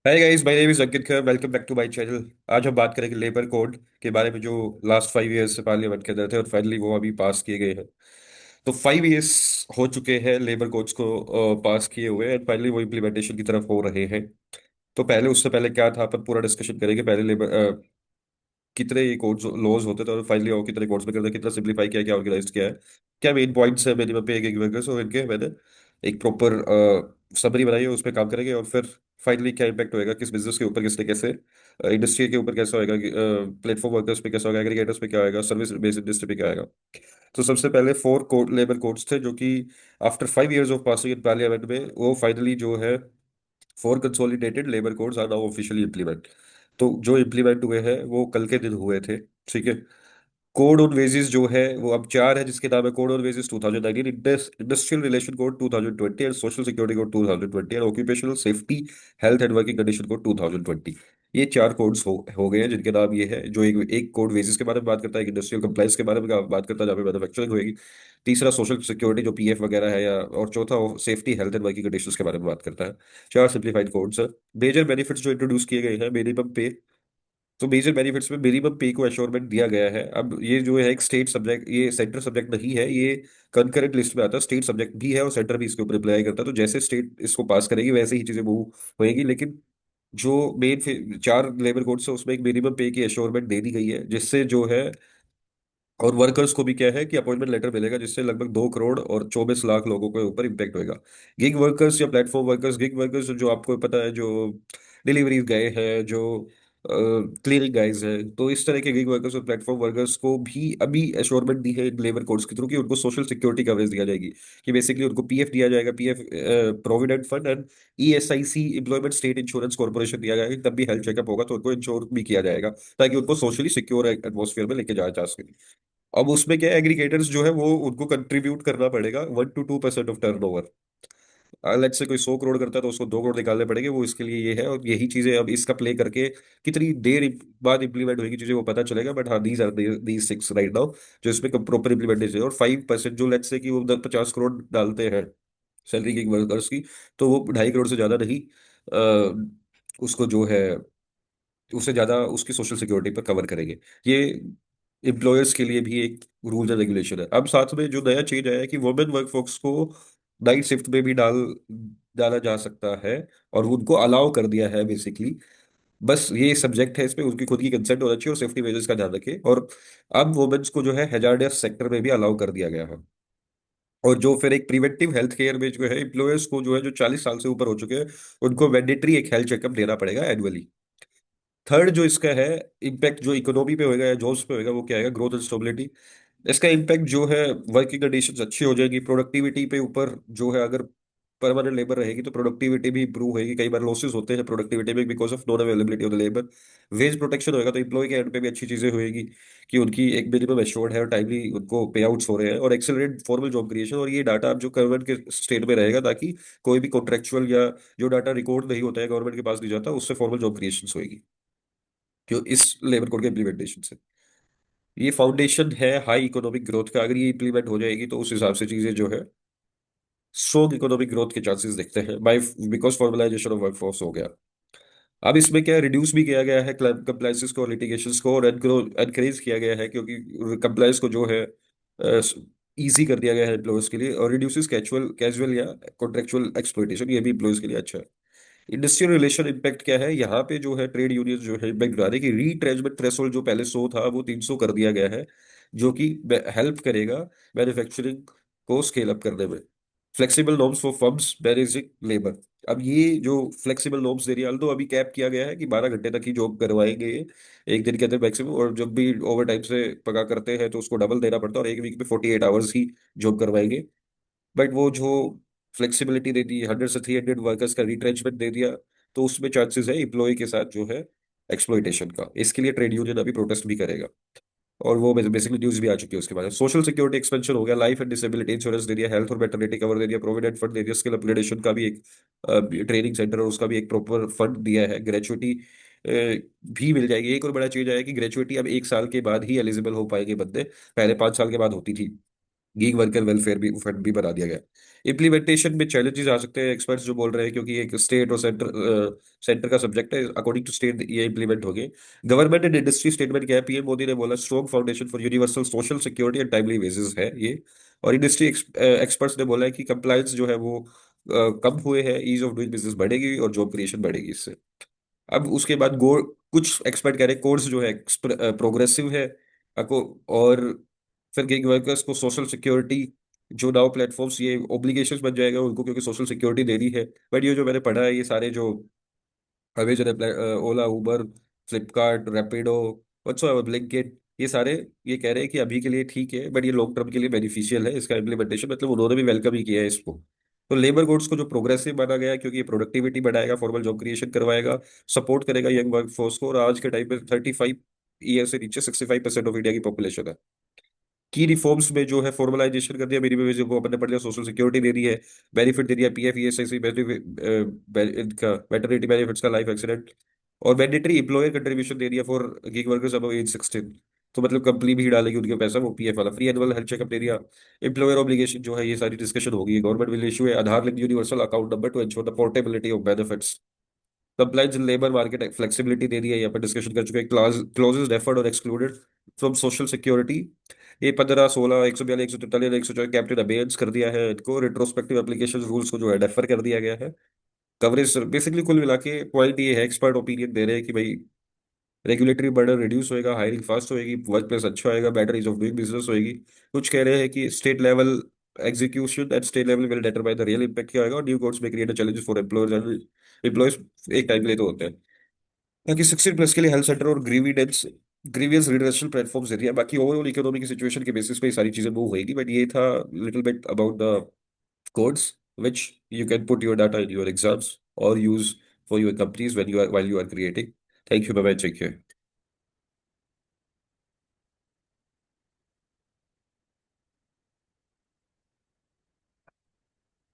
Hi guys, my name is Ankit Khair. Welcome back to my channel. आज हम बात करेंगे लेबर कोड के बारे में, जो लास्ट 5 इयर्स से पार्लियामेंट के अंदर थे और फाइनली वो अभी पास किए गए हैं। तो 5 इयर्स हो चुके हैं लेबर कोड्स को पास किए हुए, एंड फाइनली वो इम्प्लीमेंटेशन की तरफ हो रहे हैं। तो पहले, उससे पहले क्या था, अपन पूरा डिस्कशन करेंगे। पहले लेबर कितने कोड्स लॉज होते थे और फाइनली वो कितने कोड्स में करते हैं, कितना सिंप्लीफाई किया, क्या ऑर्गेनाइज किया है, क्या मेन पॉइंट्स है मिनिमम पे गिग वर्कर्स, और इनके मैंने एक प्रॉपर समरी बनाई है, उस पर काम करेंगे। और फिर फाइनली क्या इम्पैक्ट होएगा, किस बिजनेस के ऊपर, किसने कैसे, इंडस्ट्री के ऊपर कैसा होएगा, प्लेटफॉर्म वर्कर्स पे कैसा होगा, एग्रीगेटर्स पे क्या होएगा, सर्विस बेस्ड इंडस्ट्री पे क्या आएगा। तो सबसे पहले 4 लेबर कोड्स थे, जो कि after 5 years of passing in parliament में वो फाइनली जो है 4 consolidated labour codes are now officially implement. तो जो इम्प्लीमेंट हुए हैं वो कल के दिन हुए थे। ठीक है। कोड ऑन वेजेस जो है वो अब 4 है, जिसके नाम है code on wages 2019, industrial relation code 2020, and social security code 2020, and occupational safety health and working condition code 2020। ये 4 कोड्स हो गए हैं, जिनके नाम ये है। जो एक एक कोड वेजेस के बारे में बात करता है, एक इंडस्ट्रियल कंप्लाइंस के बारे में बात करता है, जहाँ पे मैन्युफैक्चरिंग होगी। तीसरा सोशल सिक्योरिटी, जो पीएफ वगैरह है, या और चौथा safety health and working conditions के बारे में बात करता है। 4 सिंप्लीफाइड कोड्स है। मेजर बेनिफिट्स जो इंट्रोड्यूस किए गए हैं, मिनिमम पे। तो मेजर बेनिफिट्स में मिनिमम पे को एश्योरमेंट दिया गया है। अब ये जो है एक स्टेट सब्जेक्ट, ये सेंटर सब्जेक्ट नहीं है, ये कंकरेंट लिस्ट में आता है। स्टेट सब्जेक्ट भी है और सेंटर भी इसके ऊपर अप्लाई करता है। तो जैसे स्टेट इसको पास करेगी वैसे ही चीजें मूव होएगी। लेकिन जो मेन 4 लेबर कोड्स है उसमें एक मिनिमम पे की एश्योरमेंट दे दी गई है, जिससे जो है, और वर्कर्स को भी क्या है कि अपॉइंटमेंट लेटर मिलेगा, जिससे लगभग 2 करोड़ और 24 लाख लोगों के ऊपर इम्पेक्ट होएगा। गिग वर्कर्स या प्लेटफॉर्म वर्कर्स, गिग वर्कर्स जो आपको पता है, जो डिलीवरीज गए हैं, जो क्लीनिंग गाइज है, तो इस तरह के गिग वर्कर्स और प्लेटफॉर्म वर्कर्स को भी अभी एश्योरमेंट दी है लेबर कोड्स के थ्रू कि उनको सोशल सिक्योरिटी कवरेज दिया जाएगी। कि बेसिकली उनको पीएफ दिया जाएगा, PF provident fund, and ESIC employment state insurance corporation दिया जाएगा। तब भी हेल्थ चेकअप होगा तो उनको इंश्योर भी किया जाएगा, ताकि उनको सोशली सिक्योर एटमोसफियर में लेके जाया जा सके। अब उसमें क्या, एग्रीगेटर्स जो है वो उनको कंट्रीब्यूट करना पड़ेगा 1 to 2% of turnover. Let's say कोई 100 करोड़ करता है तो उसको 2 करोड़ निकालने पड़ेंगे, वो इसके लिए ये है। और यही चीजें अब इसका प्ले करके कितनी देर बाद इंप्लीमेंट होगी चीजें, वो पता चलेगा। बट हाँ, these are these 6 right now, जो इसमें प्रॉपर इंप्लीमेंटेशन है। और 5% जो लेट्स से कि वो 50 करोड़ डालते हैं सैलरी की वर्कर्स की, तो वो 2.5 करोड़ से ज्यादा नहीं, उसको जो है उससे ज्यादा उसकी सोशल सिक्योरिटी पर कवर करेंगे। ये एम्प्लॉयर्स के लिए भी एक रूल्स एंड रेगुलेशन है। अब साथ में जो नया चेंज आया है कि वुमेन वर्कफोर्स को नाइट शिफ्ट में भी डाला जा सकता है, और उनको अलाउ कर दिया है बेसिकली। बस ये सब्जेक्ट है, इसमें उनकी खुद की कंसेंट होना चाहिए और सेफ्टी मेजर्स का ध्यान रखें। और अब वुमेन्स को जो है हैजार्डियस सेक्टर में भी अलाउ कर दिया गया है। और जो फिर एक प्रिवेंटिव हेल्थ केयर में जो है, एम्प्लॉयर्स को जो है, जो 40 साल से ऊपर हो चुके हैं, उनको मैंडेटरी एक हेल्थ चेकअप देना पड़ेगा एनुअली। थर्ड जो इसका है इम्पैक्ट, जो इकोनॉमी पे होएगा या जॉब्स पे होएगा, वो क्या आएगा, ग्रोथ एंड स्टेबिलिटी। इसका इम्पैक्ट जो है, वर्किंग कंडीशंस अच्छी हो जाएगी, प्रोडक्टिविटी पे ऊपर जो है, अगर परमानेंट लेबर रहेगी तो प्रोडक्टिविटी भी इंप्रूव होगी। कई बार लॉसेस होते हैं प्रोडक्टिविटी में because of non availability of the labour. Wage protection होएगा तो इम्प्लॉय के एंड पे भी अच्छी चीजें होएगी, कि उनकी एक मिनिमम एश्योर्ड है और टाइमली उनको पे आउट्स हो रहे हैं। और एक्सेलरेट फॉर्मल जॉब क्रिएशन, और ये डाटा अब जो गवर्नमेंट के स्टेट में रहेगा, ताकि कोई भी कॉन्ट्रेक्चुअल या जो डाटा रिकॉर्ड नहीं होता है, गवर्नमेंट के पास नहीं जाता, उससे फॉर्मल जॉब क्रिएशन होएगी, जो इस लेबर कोड के इम्प्लीमेंटेशन से। ये फाउंडेशन है हाई इकोनॉमिक ग्रोथ का। अगर ये इम्प्लीमेंट हो जाएगी तो उस हिसाब से चीजें जो है, स्ट्रॉन्ग इकोनॉमिक ग्रोथ के चांसेस दिखते हैं, by because formalization of workforce हो गया। अब इसमें क्या, रिड्यूस भी किया गया है कंप्लायंसेस को और लिटिगेशंस को, और एनकरेज किया गया है, क्योंकि कंप्लायंस को जो है इजी कर दिया गया है एम्प्लॉयर्स के लिए। और रिड्यूसेस कैजुअल कैजुअल या कॉन्ट्रेक्चुअल एक्सप्लॉइटेशन, ये भी एम्प्लॉयर्स के लिए अच्छा है। इंडस्ट्रियल रिलेशन इम्पैक्ट क्या है, यहाँ पे जो है ट्रेड यूनियन जो है इम्पैक्ट बता रहे हैं कि रीट्रेजमेंट थ्रेशोल्ड जो पहले 100 था वो 300 कर दिया गया है, जो कि हेल्प करेगा मैन्युफैक्चरिंग को स्केल अप करने में। Flexible norms for firms managing labour. अब ये जो फ्लेक्सिबल नॉर्म्स दे रही है, तो अभी कैप किया गया है कि 12 घंटे तक ही जॉब करवाएंगे ये, एक दिन के अंदर मैक्सिमम। और जब भी ओवर टाइम से पका करते हैं तो उसको डबल देना पड़ता है, और एक वीक में 48 आवर्स ही जॉब करवाएंगे। बट वो जो फ्लेक्सिबिलिटी दे दी, 100 से 300 वर्कर्स का रिट्रेंचमेंट दे दिया, तो उसमें चांसेस है एम्प्लॉय के साथ जो है एक्सप्लॉइटेशन का। इसके लिए ट्रेड यूनियन अभी प्रोटेस्ट भी करेगा, और वो बेसिकली न्यूज भी आ चुकी है उसके बारे में। सोशल सिक्योरिटी एक्सपेंशन हो गया, लाइफ एंड डिसेबिलिटी इंश्योरेंस दे दिया, हेल्थ और मैटरनिटी कवर दे दिया, प्रोविडेंट फंड दे दिया, स्किल अपग्रेडेशन का भी एक ट्रेनिंग सेंटर और उसका भी एक प्रॉपर फंड दिया है। ग्रेचुइटी भी मिल जाएगी। एक और बड़ा चीज है कि ग्रेचुइटी अब 1 साल के बाद ही एलिजिबल हो पाएंगे बंदे, पहले 5 साल के बाद होती थी। गीग वर्कर वेलफेयर भी फंड भी बना दिया गया। इम्प्लीमेंटेशन में चैलेंजेस आ सकते हैं, एक्सपर्ट्स जो बोल रहे हैं, क्योंकि एक स्टेट और सेंटर सेंटर का सब्जेक्ट है, अकॉर्डिंग टू स्टेट ये इम्प्लीमेंट हो गए। गवर्नमेंट एंड इंडस्ट्री स्टेटमेंट क्या है, पीएम मोदी ने बोला strong foundation for universal social security and timely wages है ये। और इंडस्ट्री एक्सपर्ट्स ने बोला है कि कंप्लायंस जो है वो कम हुए हैं, ईज ऑफ डूइंग बिजनेस बढ़ेगी और जॉब क्रिएशन बढ़ेगी इससे। अब उसके बाद गो कुछ एक्सपर्ट कह रहे हैं कोर्स जो है प्रोग्रेसिव है। और फिर गिग वर्कर्स को सोशल सिक्योरिटी, जो नाउ प्लेटफॉर्म्स ये ओब्लिगेशंस बन जाएगा उनको, क्योंकि सोशल सिक्योरिटी देनी है। बट ये जो मैंने पढ़ा है, ये सारे जो अमेजन, ओला, उबर, फ्लिपकार्ट, रैपिडो, व्हाट्सएवर, ब्लिंकिट, ये सारे ये कह रहे हैं कि अभी के लिए ठीक है, बट ये लॉन्ग टर्म के लिए बेनिफिशियल है इसका इम्प्लीमेंटेशन, मतलब उन्होंने भी वेलकम ही किया है इसको। तो लेबर कोड्स को जो प्रोग्रेसिव माना गया है, क्योंकि ये प्रोडक्टिविटी बढ़ाएगा, फॉर्मल जॉब क्रिएशन करवाएगा, सपोर्ट करेगा यंग वर्कफोर्स को। और आज के टाइम पे 35 ईयर से नीचे 65% ऑफ इंडिया की पॉपुलेशन है। की रिफॉर्म्स में जो है फॉर्मलाइजेशन कर दिया, मिनिमम वेज को अपन ने पढ़ लिया, सोशल सिक्योरिटी दे दी है, बेनिफिट दे दिया, पीएफ, ईएसआई इनका, मैटरनिटी बेनिफिट्स का, लाइफ एक्सीडेंट, और मैंडेटरी एम्प्लॉयर कंट्रीब्यूशन दे दिया for gig workers above age 16। तो मतलब कंपनी भी डालेगी उनके पैसा, वो पीएफ वाला, फ्री एनुअल हेल्थ चेकअप दे दिया। एम्प्लॉयर ऑब्लिगेशन जो है, ये सारी डिस्कशन होगी। गवर्नमेंट विल इशू है Aadhaar link universal account number to ensure the portability of benefits. Compliance in labour market flexibility दे दी है, यहाँ पर डिस्कशन कर चुके हैं। क्लॉजेज डेफर्ड और एक्सक्लूडेड फ्रॉम सोशल सिक्योरिटी, ये 15, 16, 142, 143, 114 कैप्टन अबेयंस कर दिया है इनको। रिट्रोस्पेक्टिव एप्लीकेशन रूल्स को जो है डेफर कर दिया गया है। कवरेज बेसिकली कुल मिला के पॉइंट ये है, एक्सपर्ट ओपिनियन दे रहे हैं कि भाई रेगुलेटरी बर्डन रिड्यूस होएगा, हायरिंग फास्ट होएगी, वर्क प्लेस अच्छा होएगा, better ease of doing business होएगी। कुछ कह रहे हैं कि state level execution at state level will determine the real impact क्या होगा, और न्यू कोड्स में create challenges for employers and employees. एक टाइम के लिए तो होते हैं, बाकी 16 प्लस के लिए हेल्थ सेंटर और ग्रीवियंस रिडक्शन प्लेटफॉर्म्स एरिया। बाकी ओवरऑल इकोनॉमी की सिचुएशन के बेसिस पे ये सारी चीजें मूव होएगी। बट ये था little bit about the codes which you can put your data in your exams or use for your companies when you are while you are creating. Thank you. Bye bye. Take care.